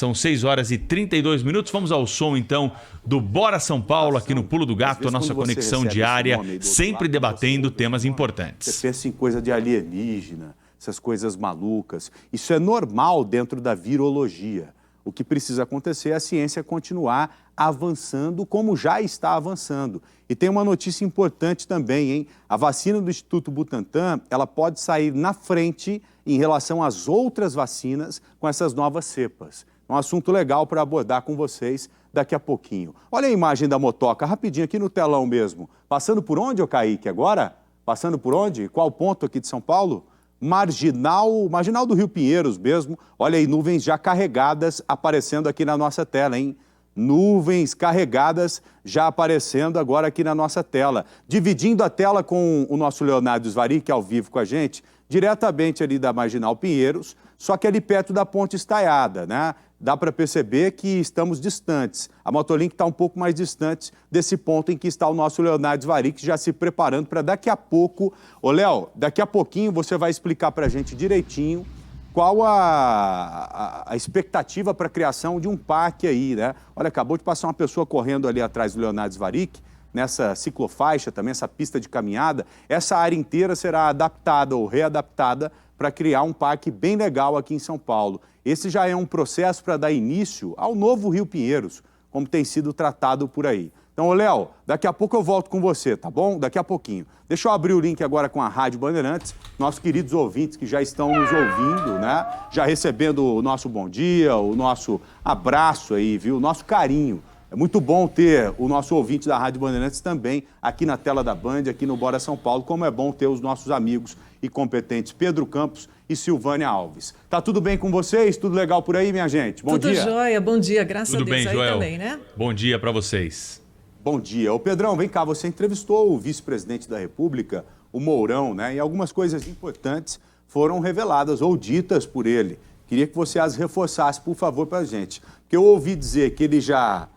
São 6 horas e 32 minutos. Vamos ao som, então, do Bora São Paulo, aqui no Pulo do Gato, a nossa conexão diária, sempre debatendo temas importantes. Você pensa em coisa de alienígena, essas coisas malucas. Isso é normal dentro da virologia. O que precisa acontecer é a ciência continuar avançando como já está avançando. E tem uma notícia importante também, hein? A vacina do Instituto Butantan, ela pode sair na frente em relação às outras vacinas com essas novas cepas. É um assunto legal para abordar com vocês daqui a pouquinho. Olha a imagem da motoca, rapidinho aqui no telão mesmo. Passando por onde, ô Kaique, agora? Passando por onde? Qual ponto aqui de São Paulo? Marginal do Rio Pinheiros mesmo. Olha aí, nuvens já carregadas aparecendo aqui na nossa tela, hein? Nuvens carregadas já aparecendo agora aqui na nossa tela. Dividindo a tela com o nosso Leonardo Svarik, ao vivo com a gente, diretamente ali da Marginal Pinheiros, só que ali perto da Ponte Estaiada, né? Dá para perceber que estamos distantes. A Motolink está um pouco mais distante desse ponto em que está o nosso Leonardo Svarik, já se preparando para daqui a pouco... Ô, Léo, daqui a pouquinho você vai explicar para a gente direitinho qual a expectativa para a criação de um parque aí, né? Olha, acabou de passar uma pessoa correndo ali atrás do Leonardo Svarik, nessa ciclofaixa também, essa pista de caminhada. Essa área inteira será adaptada ou readaptada para criar um parque bem legal aqui em São Paulo. Esse já é um processo para dar início ao novo Rio Pinheiros, como tem sido tratado por aí. Então, Léo, daqui a pouco eu volto com você, tá bom? Daqui a pouquinho. Deixa eu abrir o link agora com a Rádio Bandeirantes, nossos queridos ouvintes que já estão nos ouvindo, né? Já recebendo o nosso bom dia, o nosso abraço aí, viu? O nosso carinho. É muito bom ter o nosso ouvinte da Rádio Bandeirantes também aqui na tela da Band, aqui no Bora São Paulo, como é bom ter os nossos amigos e competentes Pedro Campos e Silvânia Alves. Tá tudo bem com vocês? Tudo legal por aí, minha gente? Bom dia. Tudo jóia, bom dia, graças a Deus. Tudo bem, aí Joel? Também, né? Bom dia para vocês. Bom dia. Ô Pedrão, vem cá, você entrevistou o vice-presidente da República, o Mourão, né? E algumas coisas importantes foram reveladas ou ditas por ele. Queria que você as reforçasse, por favor, para a gente. Porque eu ouvi dizer que ele já...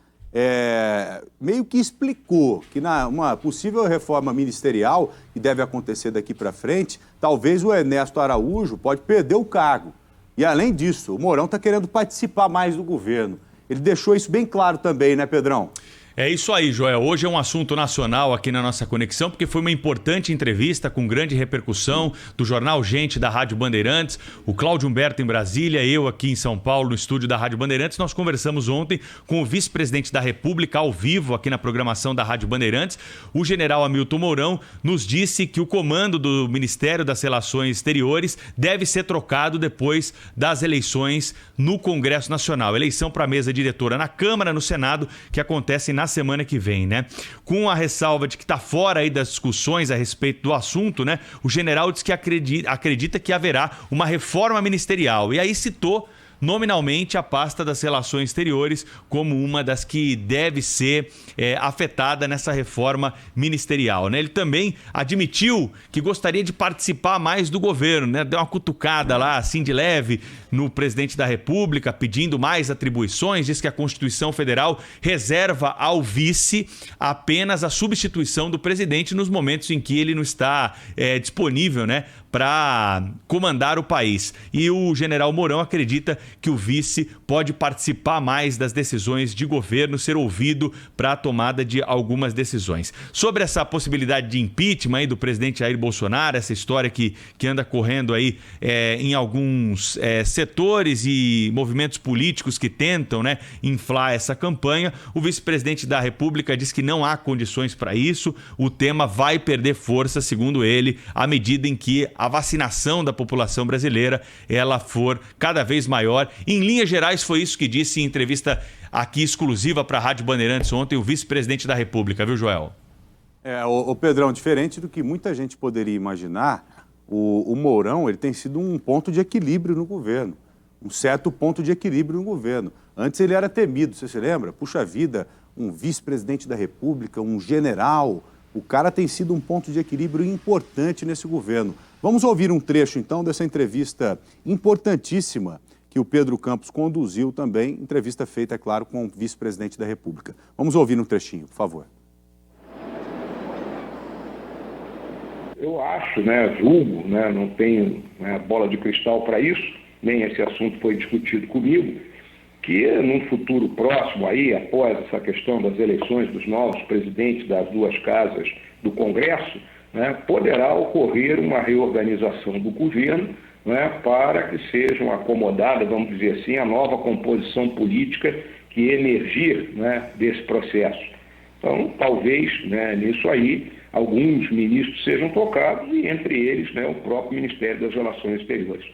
meio que explicou que uma possível reforma ministerial que deve acontecer daqui para frente, talvez o Ernesto Araújo pode perder o cargo. E além disso, o Mourão está querendo participar mais do governo. Ele deixou isso bem claro também, né, Pedrão? É isso aí, Joel. Hoje é um assunto nacional aqui na nossa conexão, porque foi uma importante entrevista com grande repercussão do Jornal Gente da Rádio Bandeirantes, o Cláudio Humberto em Brasília, eu aqui em São Paulo, no estúdio da Rádio Bandeirantes. Nós conversamos ontem com o vice-presidente da República, ao vivo, aqui na programação da Rádio Bandeirantes. O general Hamilton Mourão nos disse que o comando do Ministério das Relações Exteriores deve ser trocado depois das eleições no Congresso Nacional. Eleição para a mesa diretora na Câmara, no Senado, que acontecem na semana que vem, né? Com a ressalva de que está fora aí das discussões a respeito do assunto, né? O general diz que acredita que haverá uma reforma ministerial. E aí citou nominalmente a pasta das relações exteriores como uma das que deve ser afetada nessa reforma ministerial, né? Ele também admitiu que gostaria de participar mais do governo, né? Deu uma cutucada lá, assim de leve, no presidente da República, pedindo mais atribuições. Diz que a Constituição Federal reserva ao vice apenas a substituição do presidente nos momentos em que ele não está disponível, né, para comandar o país. E o general Mourão acredita que o vice pode participar mais das decisões de governo, ser ouvido para a tomada de algumas decisões. Sobre essa possibilidade de impeachment aí do presidente Jair Bolsonaro, essa história que anda correndo aí em alguns setores e movimentos políticos que tentam, né, inflar essa campanha, o vice-presidente da República diz que não há condições para isso. O tema vai perder força, segundo ele, à medida em que a vacinação da população brasileira ela for cada vez maior. Em linhas gerais, foi isso que disse em entrevista aqui exclusiva para a Rádio Bandeirantes ontem o vice-presidente da República, viu, Joel? O Pedrão, diferente do que muita gente poderia imaginar, o Mourão ele tem sido um ponto de equilíbrio no governo, um certo ponto de equilíbrio no governo. Antes ele era temido, você se lembra? Puxa vida, um vice-presidente da República, um general, o cara tem sido um ponto de equilíbrio importante nesse governo. Vamos ouvir um trecho, então, dessa entrevista importantíssima que o Pedro Campos conduziu também, entrevista feita, é claro, com o vice-presidente da República. Vamos ouvir um trechinho, por favor. Eu acho, julgo, não tenho bola de cristal para isso, nem esse assunto foi discutido comigo, que num futuro próximo aí, após essa questão das eleições dos novos presidentes das duas casas do Congresso, né, poderá ocorrer uma reorganização do governo, né, para que sejam acomodadas, vamos dizer assim, a nova composição política que emergir, né, desse processo. Então, talvez, né, nisso aí, alguns ministros sejam tocados e, entre eles, né, o próprio Ministério das Relações Exteriores.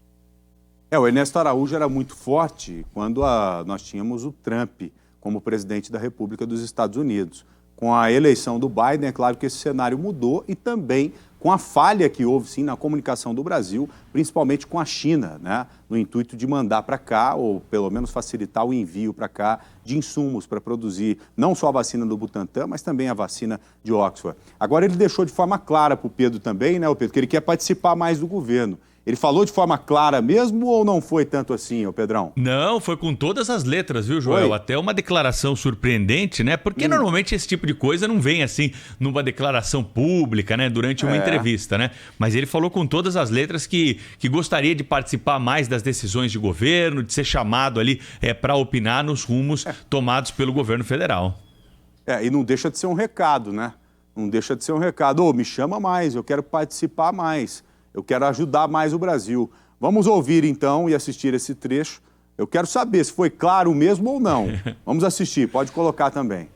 O Ernesto Araújo era muito forte quando nós tínhamos o Trump como presidente da República dos Estados Unidos. Com a eleição do Biden, é claro que esse cenário mudou e também com a falha que houve, sim, na comunicação do Brasil, principalmente com a China, né, no intuito de mandar para cá, ou pelo menos facilitar o envio para cá de insumos para produzir não só a vacina do Butantan, mas também a vacina de Oxford. Agora ele deixou de forma clara para o Pedro também, né, o Pedro, que ele quer participar mais do governo. Ele falou de forma clara mesmo ou não foi tanto assim, ô Pedrão? Não, foi com todas as letras, viu, Joel? Foi? Até uma declaração surpreendente, né? Porque normalmente esse tipo de coisa não vem assim numa declaração pública, né? Durante uma entrevista, né? Mas ele falou com todas as letras que gostaria de participar mais das decisões de governo, de ser chamado ali para opinar nos rumos tomados pelo governo federal. E não deixa de ser um recado, né? Não deixa de ser um recado. Ô, me chama mais, eu quero participar mais. Eu quero ajudar mais o Brasil. Vamos ouvir, então, e assistir esse trecho. Eu quero saber se foi claro mesmo ou não. Vamos assistir, pode colocar também.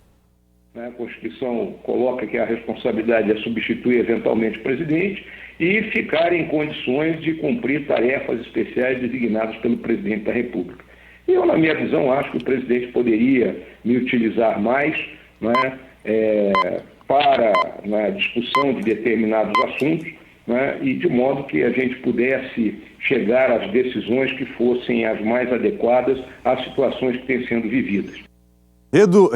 A Constituição coloca que a responsabilidade é substituir eventualmente o presidente e ficar em condições de cumprir tarefas especiais designadas pelo presidente da República. Eu, na minha visão, acho que o presidente poderia me utilizar mais, né, para a discussão de determinados assuntos, né, e de modo que a gente pudesse chegar às decisões que fossem as mais adequadas às situações que têm sendo vividas.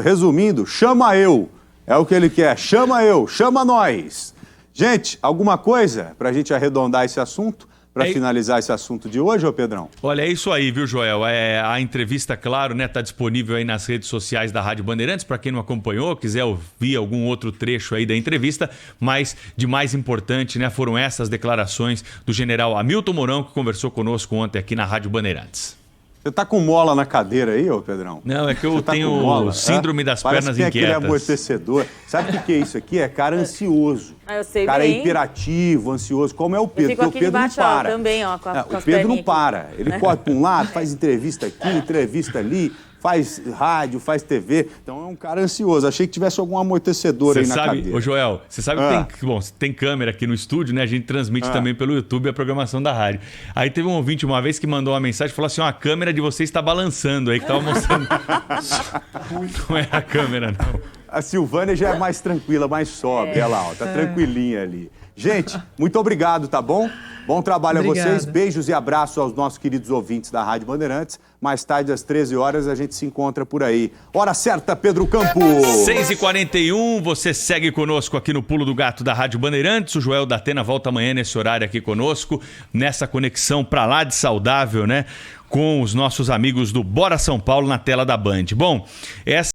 Resumindo, chama eu. É o que ele quer. Chama eu, chama nós. Gente, alguma coisa para a gente arredondar esse assunto? Para finalizar esse assunto de hoje, ô Pedrão? Olha, é isso aí, viu, Joel? A entrevista, claro, né, tá disponível aí nas redes sociais da Rádio Bandeirantes, para quem não acompanhou, quiser ouvir algum outro trecho aí da entrevista, mas de mais importante, né, foram essas declarações do general Hamilton Mourão, que conversou conosco ontem aqui na Rádio Bandeirantes. Você tá com mola na cadeira aí, ô Pedrão? Não, é que eu tenho síndrome das pernas inquietas. Parece aquele amortecedor. Sabe o que é isso aqui? É cara ansioso. Eu sei cara bem. É hiperativo, ansioso, como é o Pedro. Porque o Pedro não para. Também, ó, com o Pedro não para. Ele corre para um lado, faz entrevista aqui, entrevista ali, faz rádio, faz TV. Então é um cara ansioso. Achei que tivesse algum amortecedor aí na cadeira. Ô Joel, você sabe que tem câmera aqui no estúdio, né? A gente transmite também pelo YouTube a programação da rádio. Aí teve um ouvinte uma vez que mandou uma mensagem e falou assim: a câmera de vocês está balançando aí, que tava mostrando. Não é a câmera, não. A Silvânia já é mais tranquila, mais sóbria, lá, ó, tá tranquilinha ali. Gente, muito obrigado, tá bom? Bom trabalho a vocês, beijos e abraços aos nossos queridos ouvintes da Rádio Bandeirantes. Mais tarde, às 13 horas, a gente se encontra por aí. Hora certa, Pedro Campos! 6h41, você segue conosco aqui no Pulo do Gato da Rádio Bandeirantes. O Joel da Atena volta amanhã nesse horário aqui conosco, nessa conexão pra lá de saudável, né? Com os nossos amigos do Bora São Paulo na tela da Band. Bom, essa